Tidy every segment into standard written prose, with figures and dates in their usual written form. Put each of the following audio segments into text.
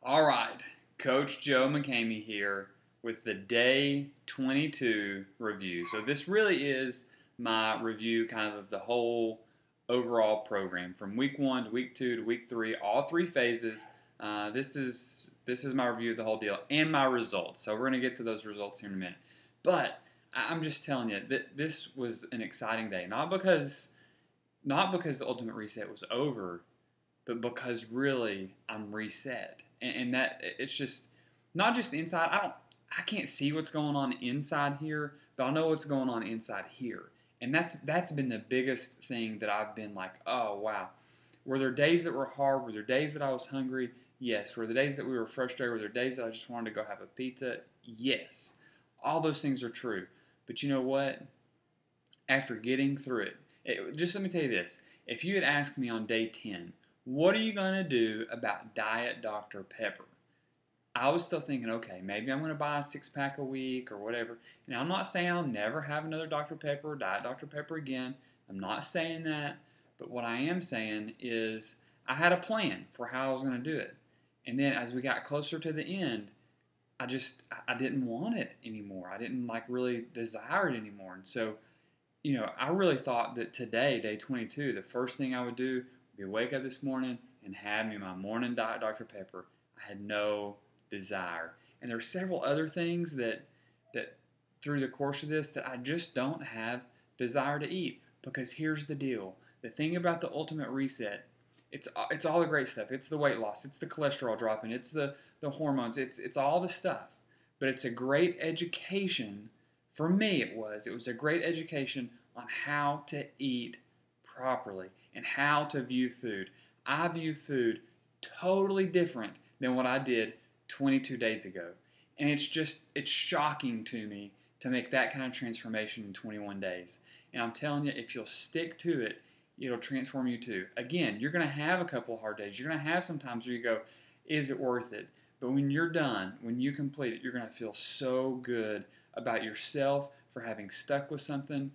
All right, Coach Joe McCamey here with the day 22 review. So this really is my review kind of the whole overall program from week 1 to week 2 to week 3, all 3 phases. This is my review of the whole deal and my results. So we're going to get to those results here in a minute. But I'm just telling you that this was an exciting day, not because the Ultimate Reset was over, but because really I'm reset, and that it's just not just inside. I can't see what's going on inside here, but I know what's going on inside here, and that's been the biggest thing that I've been like, oh wow. Were there days that were hard? Were there days that I was hungry? Yes. Were there days that we were frustrated? Were there days that I just wanted to go have a pizza? Yes. All those things are true. But you know what? After getting through just let me tell you this. If you had asked me on day 10, what are you going to do about Diet Dr. Pepper? I was still thinking, okay, maybe I'm going to buy a 6-pack a week or whatever. And I'm not saying I'll never have another Dr. Pepper or Diet Dr. Pepper again. I'm not saying that. But what I am saying is I had a plan for how I was going to do it. And then as we got closer to the end, I didn't want it anymore. I didn't really desire it anymore. And so, I really thought that today, day 22, the first thing I would do would be wake up this morning and have me my morning Diet Dr. Pepper. I had no desire. And there are several other things that through the course of this that I just don't have desire to eat. Because here's the deal. The thing about the Ultimate Reset, it's all the great stuff. It's the weight loss. It's the cholesterol dropping. It's the hormones. It's all the stuff. But it's a great education. For me, it was a great education on how to eat properly and how to view food. I view food totally different than what I did 22 days ago. And it's shocking to me to make that kind of transformation in 21 days. And I'm telling you, if you'll stick to it, it'll transform you too. Again, you're going to have a couple of hard days. You're going to have some times where you go, is it worth it? But when you're done, when you complete it, you're going to feel so good about yourself for having stuck with something,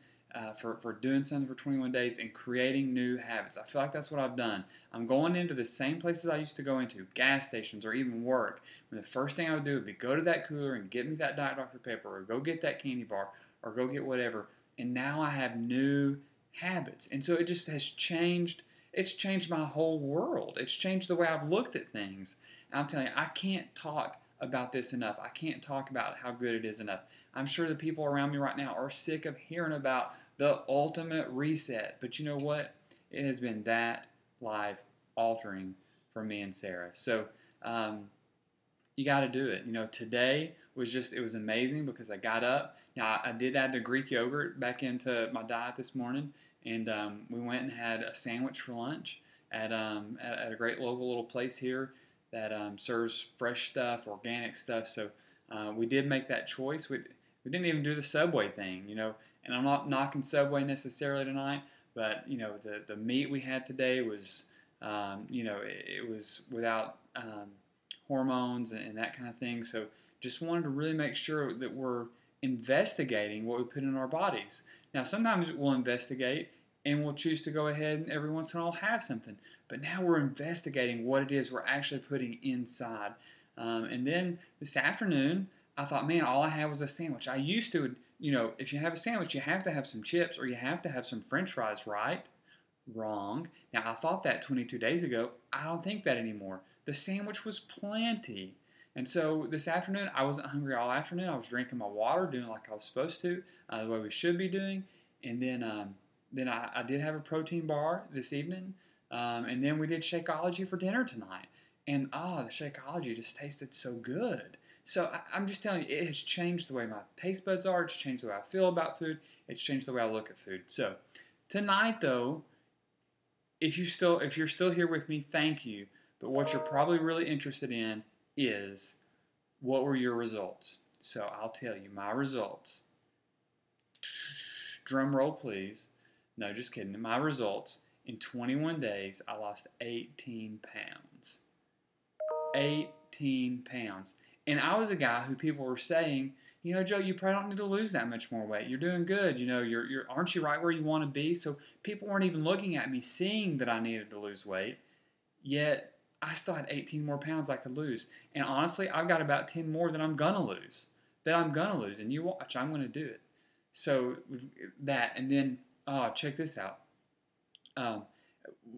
for doing something for 21 days and creating new habits. I feel like that's what I've done. I'm going into the same places I used to go into, gas stations or even work, when the first thing I would do would be go to that cooler and get me that Diet Dr. Pepper or go get that candy bar or go get whatever. And now I have new habits. And so it just has changed. It's changed my whole world. It's changed the way I've looked at things. And I'm telling you, I can't talk about this enough. I can't talk about how good it is enough. I'm sure the people around me right now are sick of hearing about the Ultimate Reset. But you know what? It has been that life altering for me and Sarah. So you got to do it. Today it was amazing because I got up. Now, I did add the Greek yogurt back into my diet this morning, and we went and had a sandwich for lunch at a great local little place here that serves fresh stuff, organic stuff. So we did make that choice. We didn't even do the Subway thing, and I'm not knocking Subway necessarily tonight, but, the meat we had today was, it was without hormones and that kind of thing. So just wanted to really make sure that we're investigating what we put in our bodies. Now, sometimes we'll investigate and we'll choose to go ahead and every once in a while have something. But now we're investigating what it is we're actually putting inside. And then this afternoon, I thought, man, all I had was a sandwich. I used to, if you have a sandwich, you have to have some chips or you have to have some French fries, right? Wrong. Now, I thought that 22 days ago. I don't think that anymore. The sandwich was plenty. And so this afternoon, I wasn't hungry all afternoon. I was drinking my water, doing like I was supposed to, the way we should be doing. And then I did have a protein bar this evening. And then we did Shakeology for dinner tonight. And the Shakeology just tasted so good. So I'm just telling you, it has changed the way my taste buds are. It's changed the way I feel about food. It's changed the way I look at food. So tonight, though, if you're still here with me, thank you. But what you're probably really interested in is what were your results? So I'll tell you my results. Drum roll, please. No, just kidding. My results, in 21 days, I lost 18 pounds. 18 pounds. And I was a guy who people were saying, Joe, you probably don't need to lose that much more weight. You're doing good. Aren't you right where you want to be? So people weren't even looking at me, seeing that I needed to lose weight. Yet I still had 18 more pounds I could lose. And honestly, I've got about 10 more that I'm going to lose. That I'm going to lose. And you watch, I'm going to do it. So that, and then, oh, check this out. Um,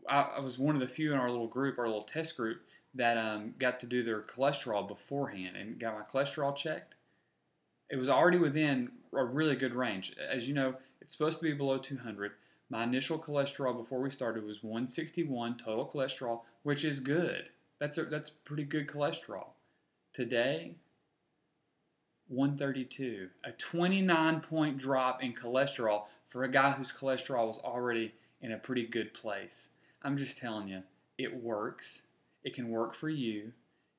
I was one of the few in our little group, our little test group, that got to do their cholesterol beforehand and got my cholesterol checked. It was already within a really good range. As you know, it's supposed to be below 200. My initial cholesterol before we started was 161 total cholesterol, which is good. That's pretty good cholesterol. Today, 132, a 29-point drop in cholesterol for a guy whose cholesterol was already in a pretty good place. I'm just telling you, it works. It can work for you.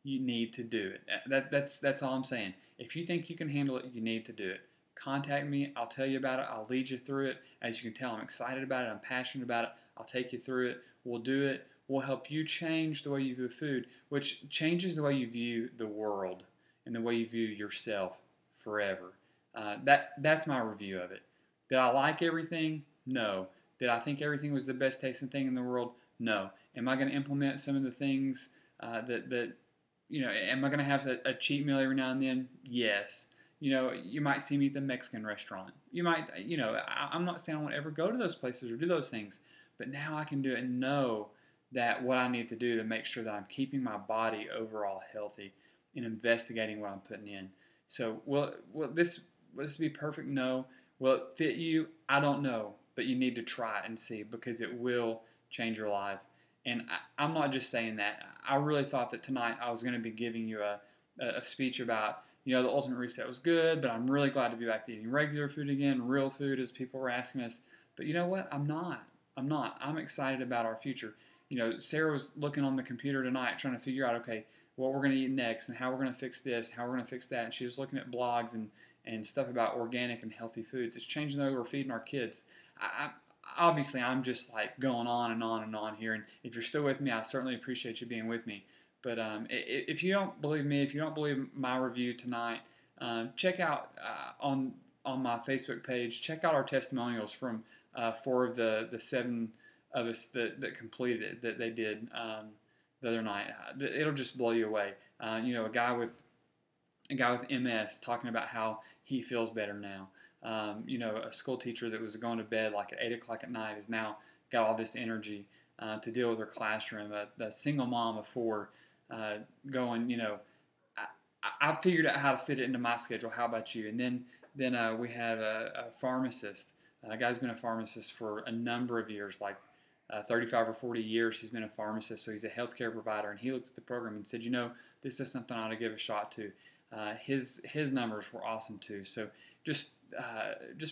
You need to do it. That's all I'm saying. If you think you can handle it, you need to do it. Contact me. I'll tell you about it. I'll lead you through it. As you can tell, I'm excited about it. I'm passionate about it. I'll take you through it. We'll do it. We'll help you change the way you view food, which changes the way you view the world and the way you view yourself forever. That's my review of it. Did I like everything? No. Did I think everything was the best tasting thing in the world? No. Am I going to implement some of the things that am I going to have a cheat meal every now and then? Yes. You might see me at the Mexican restaurant. You might, I'm not saying I won't ever go to those places or do those things, but now I can do it and know that what I need to do to make sure that I'm keeping my body overall healthy and investigating what I'm putting in. So, will this be perfect? No. Will it fit you? I don't know, but you need to try it and see because it will change your life. And I'm not just saying that. I really thought that tonight I was going to be giving you a speech about, the Ultimate Reset was good, but I'm really glad to be back to eating regular food again, real food, as people were asking us. But you know what? I'm not. I'm excited about our future. Sarah was looking on the computer tonight trying to figure out, okay, what we're going to eat next and how we're going to fix this, how we're going to fix that. And she was looking at blogs and stuff about organic and healthy foods. It's changing the way we're feeding our kids. Obviously, I'm just like going on and on and on here. And if you're still with me, I certainly appreciate you being with me. But if you don't believe me, if you don't believe my review tonight, check out on my Facebook page, check out our testimonials from 4 of the 7 of us that completed it, that they did the other night. It'll just blow you away. A guy with MS talking about how he feels better now. A school teacher that was going to bed like at 8 o'clock at night has now got all this energy to deal with her classroom. A single mom of 4 going, I figured out how to fit it into my schedule. How about you? And then we had a pharmacist. A guy's been a pharmacist for a number of years, like 35 or 40 years. He's been a pharmacist, so he's a healthcare provider. And he looked at the program and said, this is something I ought to give a shot to. His numbers were awesome too. So just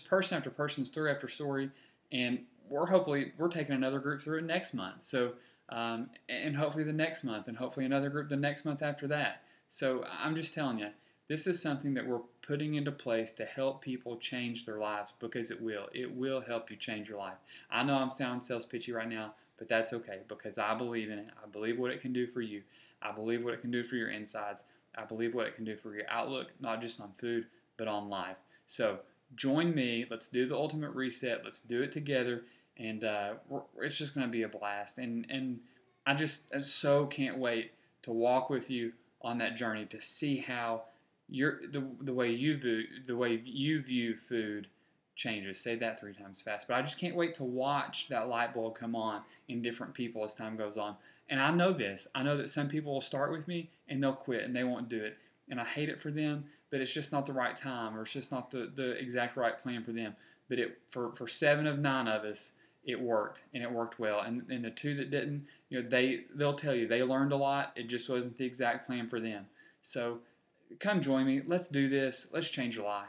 person after person, story after story, and we're taking another group through it next month. So and hopefully the next month, and hopefully another group the next month after that. So I'm just telling you, this is something that we're putting into place to help people change their lives because it will. It will help you change your life. I know I'm sounding sales pitchy right now, but that's okay because I believe in it. I believe what it can do for you. I believe what it can do for your insides. I believe what it can do for your outlook, not just on food, but on life. So join me. Let's do the Ultimate Reset. Let's do it together. And it's just going to be a blast. And I so can't wait to walk with you on that journey to see how the way you view food changes. Say that 3 times fast. But I just can't wait to watch that light bulb come on in different people as time goes on. And I know this. I know that some people will start with me and they'll quit and they won't do it. And I hate it for them, but it's just not the right time or it's just not the exact right plan for them. But for 7 of 9 of us, it worked and it worked well. And the 2 that didn't, they'll tell you they learned a lot. It just wasn't the exact plan for them. So come join me. Let's do this. Let's change your life.